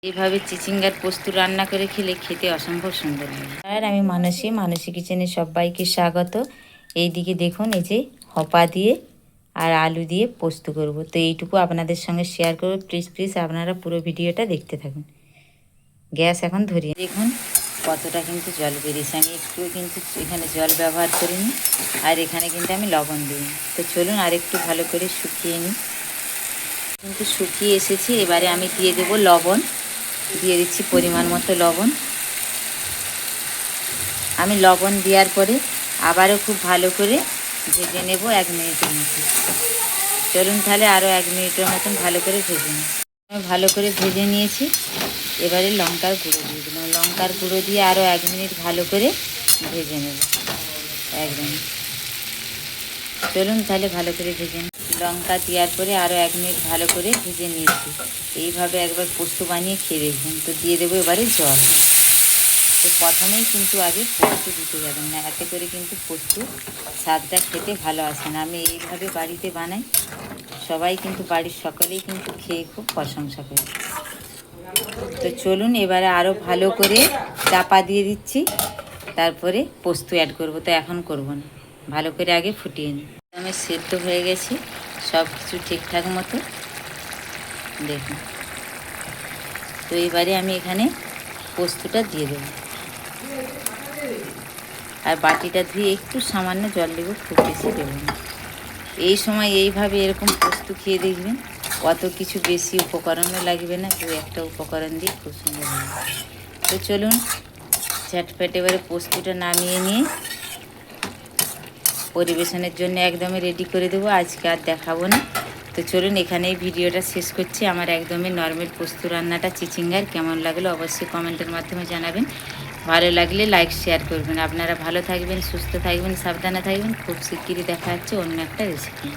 এইভাবে চিচিঙ্গার পোস্ত রান্না করে খেলে খেতে অসম্ভব সুন্দর লাগে। আর আমি মানসী কিচেনে সবাইকে স্বাগত। এইদিকে দেখুন, এই যে হপা দিয়ে আর আলু দিয়ে পোস্ত করব, তো এইটুকু আপনাদের সঙ্গে শেয়ার করব। প্লিজ আপনারা পুরো ভিডিওটা দেখতে থাকুন। গ্যাস এখন ধরিয়ে দেখুন কতটা কিন্তু জল বেরিয়েছে। আমি একটু কিন্তু এখানে জল ব্যবহার করিনি, আর এখানে কিন্তু আমি লবণ দিইনি। তো চলুন আর একটু ভালো করে শুকিয়ে নিই। কিন্তু শুকিয়ে এসেছে, এবারে আমি দিয়ে দেব লবণ। দিয়ে দিচ্ছি পরিমাণ মতো লবণ। আমি লবণ দেওয়ার পরে আবারও খুব ভালো করে ভেজে নেব 1 মিনিটের মতো। চলুন তাহলে আরও 1 মিনিটের মতন ভালো করে ভেজে নিই। আমি ভালো করে ভেজে নিয়েছি। এবারে লঙ্কার গুঁড়ো দিয়ে দিলাম। লঙ্কার গুঁড়ো দিয়ে আরও 1 মিনিট ভালো করে ভেজে নেব একদম। চলুন তাহলে ভালো করে ভেজে নিই। লঙ্কা দেওয়ার পরে আরও 1 মিনিট ভালো করে ভেজে নিয়েছি। এইভাবে একবার পোস্ত বানিয়ে খেয়ে দেখবেন। তো দিয়ে দেবো এবারে জল। তো প্রথমেই কিন্তু আগে পোস্ত দিতে যাবেন না, এতে করে কিন্তু পোস্ত স্বাদটা খেতে ভালো আসে না। আমি এইভাবে বাড়িতে বানাই, সবাই কিন্তু বাড়ির সকলেই কিন্তু খেয়ে খুব প্রশংসা করে। তো চলুন এবারে আরও ভালো করে চাপা দিয়ে দিচ্ছি, তারপরে পোস্ত অ্যাড করব। তো এখন করব না, ভালো করে আগে ফুটিয়ে নিই। আমি সেদ্ধ হয়ে গেছি, সব কিছু ঠিকঠাক মতো দেখুন। তো এবারে আমি এখানে পোস্তটা দিয়ে দেবো, আর বাটিটা ধুয়ে একটু সামান্য জল দেবো, খুব বেশি দেবো না। এই সময় এইভাবে এরকম পোস্ত খেয়ে দেখবেন, অত কিছু বেশি উপকরণও লাগবে না, 2-1টা উপকরণ দিয়ে খুব সুন্দর লাগবে। তো চলুন ঝটপট এবারে পোস্তটা নামিয়ে নিয়ে পরিবেশনের জন্য একদমই রেডি করে দেবো। আজকে আর দেখাবো না। তো চলুন এখানেই ভিডিওটা শেষ করছি। আমার একদমই নর্মাল পোস্ত রান্নাটা চিচিঙ্গার কেমন লাগলো অবশ্যই কমেন্টের মাধ্যমে জানাবেন। ভালো লাগলে লাইক শেয়ার করবেন। আপনারা ভালো থাকবেন, সুস্থ থাকবেন, সাবধানে থাকবেন। খুব শিগগিরই দেখা হচ্ছে অন্য একটা রেসিপি।